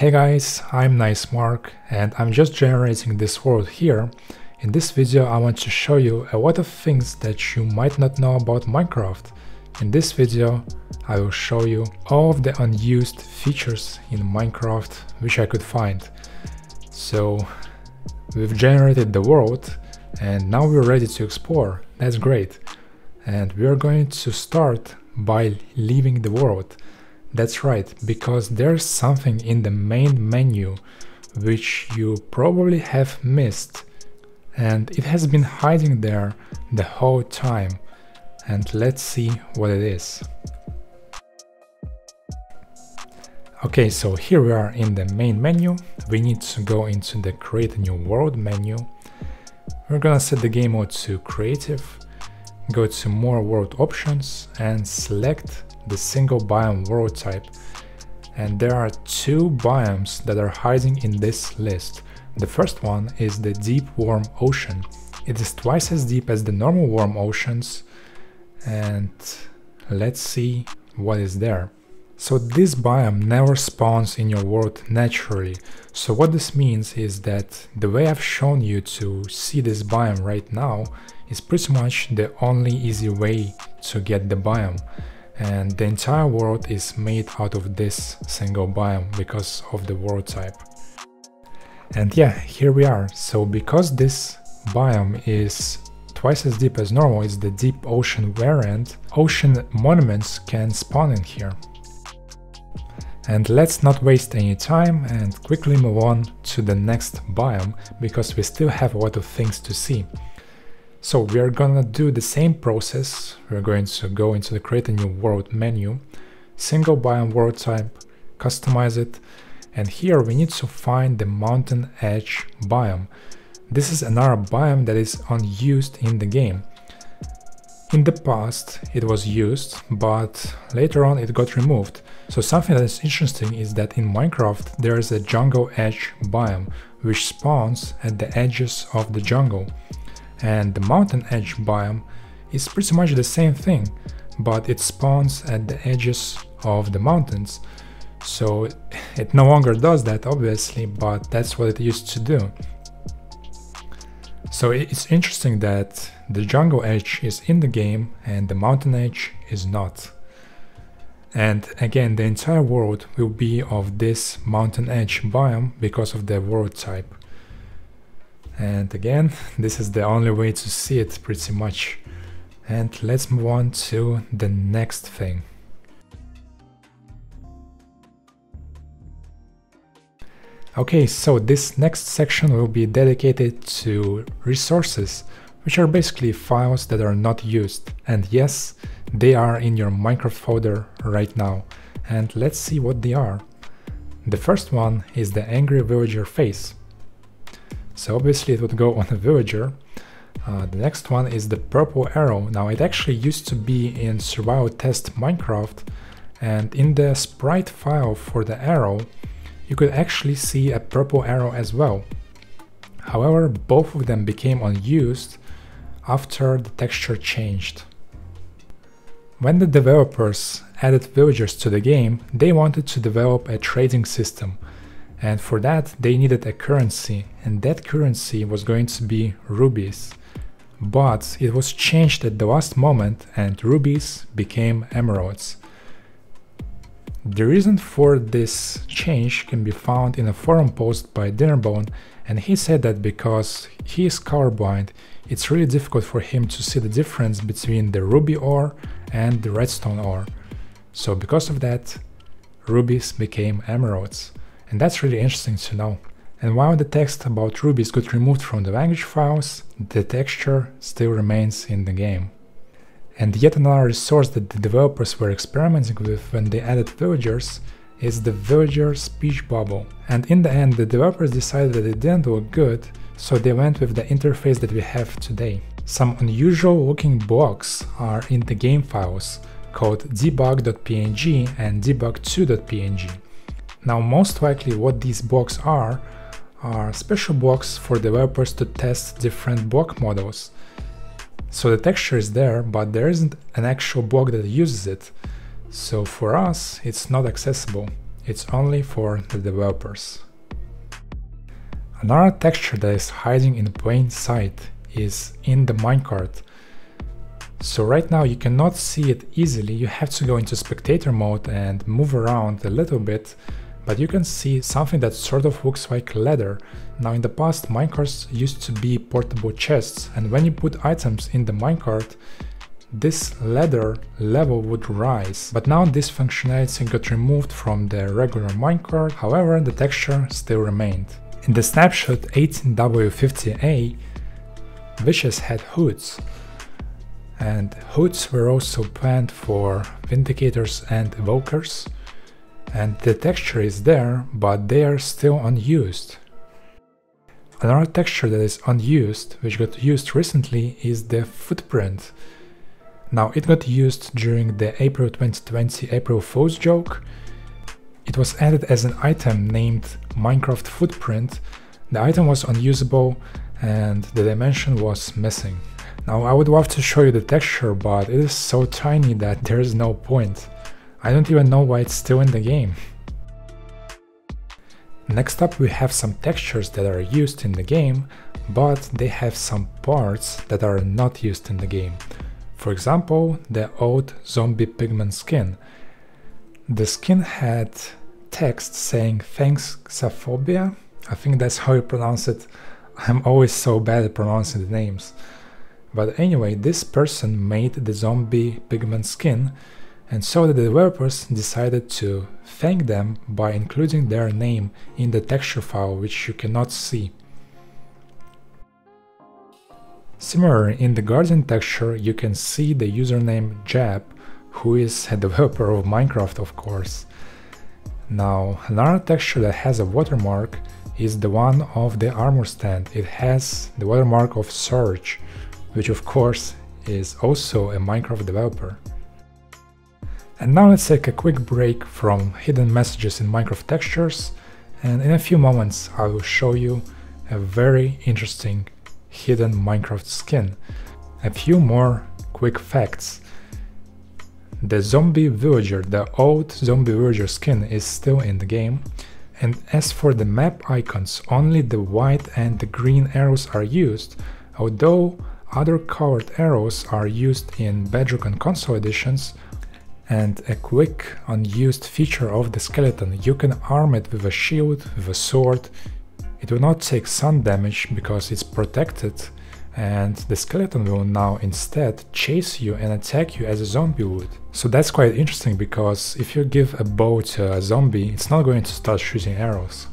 Hey guys, I'm NiceMark and I'm just generating this world here. In this video I want to show you a lot of things that you might not know about Minecraft. In this video I will show you all of the unused features in Minecraft which I could find. So we've generated the world and now we're ready to explore. That's great. And we're going to start by leaving the world. That's right, because there's something in the main menu which you probably have missed, and it has been hiding there the whole time. And let's see what it is. Okay, so here we are in the main menu. We need to go into the create a new world menu. We're gonna set the game mode to creative, go to more world options and select the single biome world type, and there are two biomes that are hiding in this list. The first one is the deep warm ocean. It is twice as deep as the normal warm oceans, and let's see what is there. So this biome never spawns in your world naturally. So what this means is that the way I've shown you to see this biome right now is pretty much the only easy way to get the biome. And the entire world is made out of this single biome because of the world type. And yeah, here we are. So because this biome is twice as deep as normal, it's the deep ocean variant, ocean monuments can spawn in here. And let's not waste any time and quickly move on to the next biome, because we still have a lot of things to see. So we are gonna do the same process. We're going to go into the create a new world menu, single biome world type, customize it, and here we need to find the mountain edge biome. This is another biome that is unused in the game. In the past it was used, but later on it got removed. So something that is interesting is that in Minecraft there is a jungle edge biome which spawns at the edges of the jungle. And the mountain edge biome is pretty much the same thing, but it spawns at the edges of the mountains. So it no longer does that, obviously, but that's what it used to do. So it's interesting that the jungle edge is in the game and the mountain edge is not. And again, the entire world will be of this mountain edge biome because of the world type. And again, this is the only way to see it pretty much. And let's move on to the next thing. Okay, so this next section will be dedicated to resources, which are basically files that are not used. And yes, they are in your Minecraft folder right now. And let's see what they are. The first one is the angry villager face. So obviously it would go on a villager. The next one is the purple arrow. Now it actually used to be in survival test Minecraft, and in the sprite file for the arrow you could actually see a purple arrow as well. However, both of them became unused after the texture changed. When the developers added villagers to the game, they wanted to develop a trading system. And for that they needed a currency, and that currency was going to be rubies. But it was changed at the last moment and rubies became emeralds. The reason for this change can be found in a forum post by Dinnerbone, and he said that because he is colorblind, it's really difficult for him to see the difference between the ruby ore and the redstone ore. So because of that, rubies became emeralds. And that's really interesting to know. And while the text about rubies got removed from the language files, the texture still remains in the game. And yet another resource that the developers were experimenting with when they added villagers is the villager speech bubble. And in the end the developers decided that it didn't look good, so they went with the interface that we have today. Some unusual looking blocks are in the game files called debug.png and debug2.png. Now most likely what these blocks are special blocks for developers to test different block models. So the texture is there, but there isn't an actual block that uses it. So for us it's not accessible. it's only for the developers. Another texture that is hiding in plain sight is in the minecart. So right now you cannot see it easily, you have to go into spectator mode and move around a little bit, but you can see something that sort of looks like leather. Now in the past minecarts used to be portable chests, and when you put items in the minecart, this leather level would rise. But now this functionality got removed from the regular minecart, however the texture still remained. In the snapshot 18W50A, witches had hoods, and hoods were also planned for vindicators and evokers, and the texture is there, but they are still unused. Another texture that is unused, which got used recently, is the footprint. Now it got used during the April 2020 April Fool's joke. It was added as an item named Minecraft Footprint. The item was unusable and the dimension was missing. Now I would love to show you the texture, but it is so tiny that there is no point. I don't even know why it's still in the game. Next up we have some textures that are used in the game, but they have some parts that are not used in the game. For example, the old zombie pigment skin. The skin had text saying "Thanks Xaphobia." I think that's how you pronounce it. I'm always so bad at pronouncing the names. But anyway, this person made the zombie pigment skin, and so the developers decided to thank them by including their name in the texture file, which you cannot see. Similarly, in the Guardian texture you can see the username Jab, who is a developer of Minecraft, of course. Now, another texture that has a watermark is the one of the armor stand. It has the watermark of Surge, which of course is also a Minecraft developer. And now let's take a quick break from hidden messages in Minecraft textures, and in a few moments I will show you a very interesting hidden Minecraft skin. A few more quick facts. The zombie villager, the old zombie villager skin, is still in the game, and as for the map icons, only the white and the green arrows are used, although other colored arrows are used in Bedrock and console editions. And a quick unused feature of the skeleton: you can arm it with a shield, with a sword. It will not take sun damage because it's protected, and the skeleton will now instead chase you and attack you as a zombie would. So that's quite interesting, because if you give a bow to a zombie, it's not going to start shooting arrows.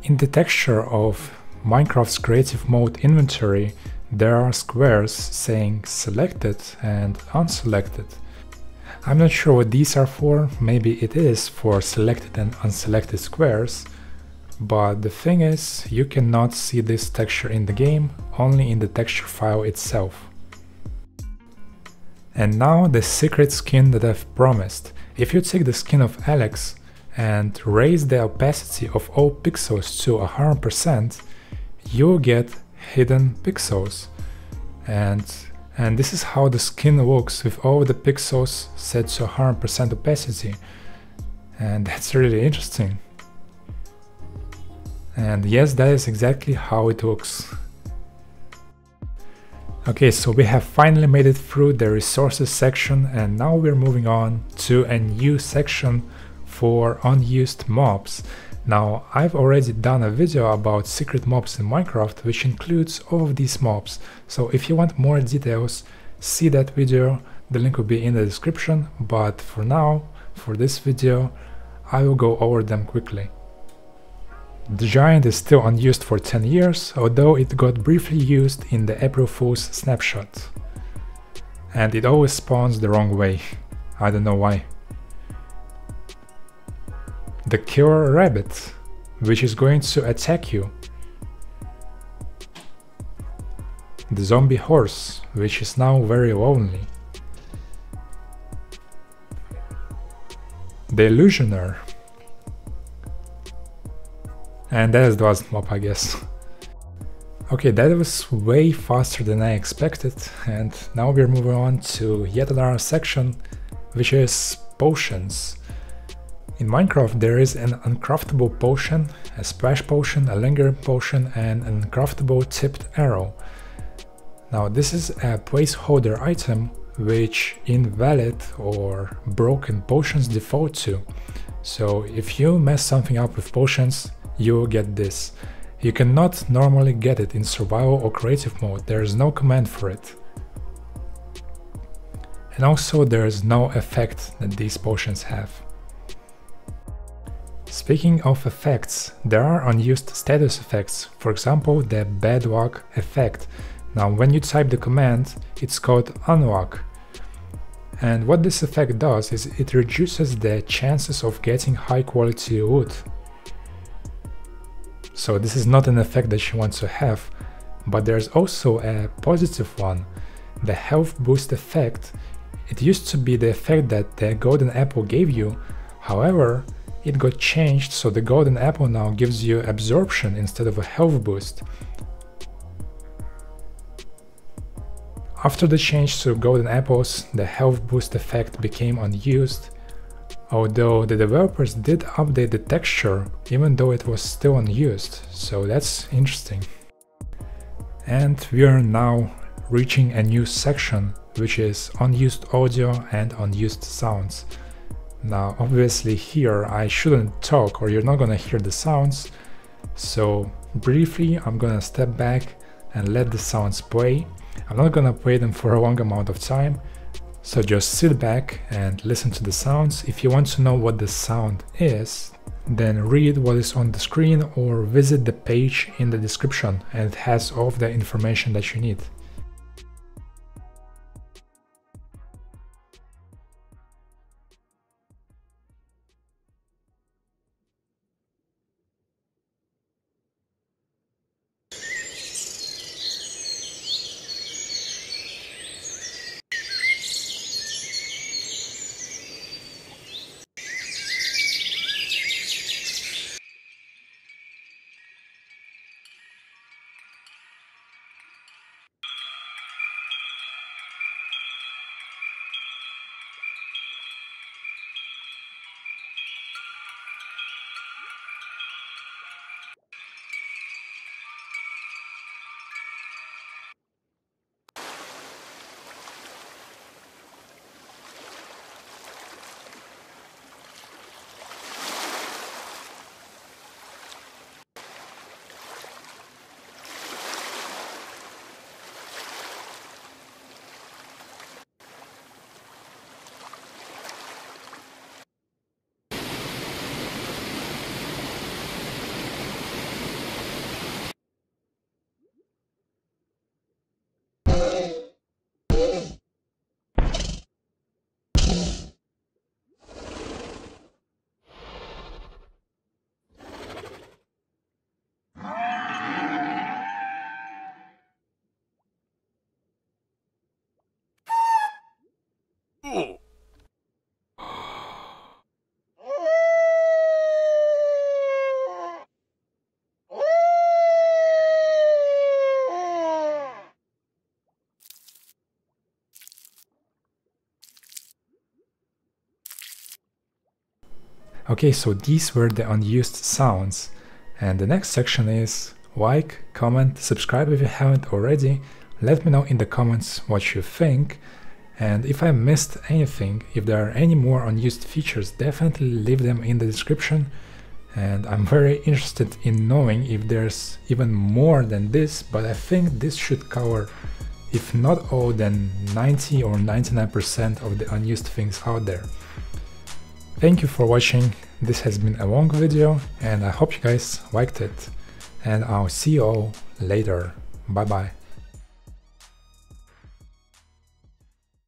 In the texture of Minecraft's creative mode inventory, there are squares saying selected and unselected. I'm not sure what these are for, maybe it is for selected and unselected squares, but the thing is, you cannot see this texture in the game, only in the texture file itself. And now the secret skin that I've promised. If you take the skin of Alex and raise the opacity of all pixels to 100%, you'll get hidden pixels, and this is how the skin looks with all the pixels set to 100% opacity, and that's really interesting. And yes, that is exactly how it looks. Okay, so we have finally made it through the resources section, and now we're moving on to a new section for unused mobs. Now, I've already done a video about secret mobs in Minecraft, which includes all of these mobs, so if you want more details, see that video, the link will be in the description, but for now, for this video, I will go over them quickly. The giant is still unused for 10 years, although it got briefly used in the April Fool's snapshot. And it always spawns the wrong way, I don't know why. The killer rabbit, which is going to attack you. The zombie horse, which is now very lonely. The illusioner. And that is the last mob, I guess. Okay, that was way faster than I expected, and now we're moving on to yet another section, which is potions. In Minecraft there is an uncraftable potion, a splash potion, a linger potion, and an uncraftable tipped arrow. Now this is a placeholder item which invalid or broken potions default to. So if you mess something up with potions, you'll get this. You cannot normally get it in survival or creative mode, there is no command for it. And also there is no effect that these potions have. Speaking of effects, there are unused status effects, for example the bedrock effect. Now when you type the command, it's called unlock. And what this effect does is it reduces the chances of getting high quality loot. So this is not an effect that you want to have, but there's also a positive one, the health boost effect. It used to be the effect that the golden apple gave you, however, it got changed so the golden apple now gives you absorption instead of a health boost. After the change to golden apples, the health boost effect became unused, although the developers did update the texture even though it was still unused, so that's interesting. And we are now reaching a new section, which is unused audio and unused sounds. Now obviously here I shouldn't talk or you're not gonna hear the sounds, so briefly I'm gonna step back and let the sounds play. I'm not gonna play them for a long amount of time, so just sit back and listen to the sounds. If you want to know what the sound is, then read what is on the screen or visit the page in the description, and it has all of the information that you need. Okay, so these were the unused sounds, and the next section is like, comment, subscribe if you haven't already, let me know in the comments what you think, and if I missed anything, if there are any more unused features, definitely leave them in the description, and I'm very interested in knowing if there's even more than this, but I think this should cover, if not all, then 90 or 99% of the unused things out there. Thank you for watching, this has been a long video and I hope you guys liked it, and I'll see you all later, bye bye.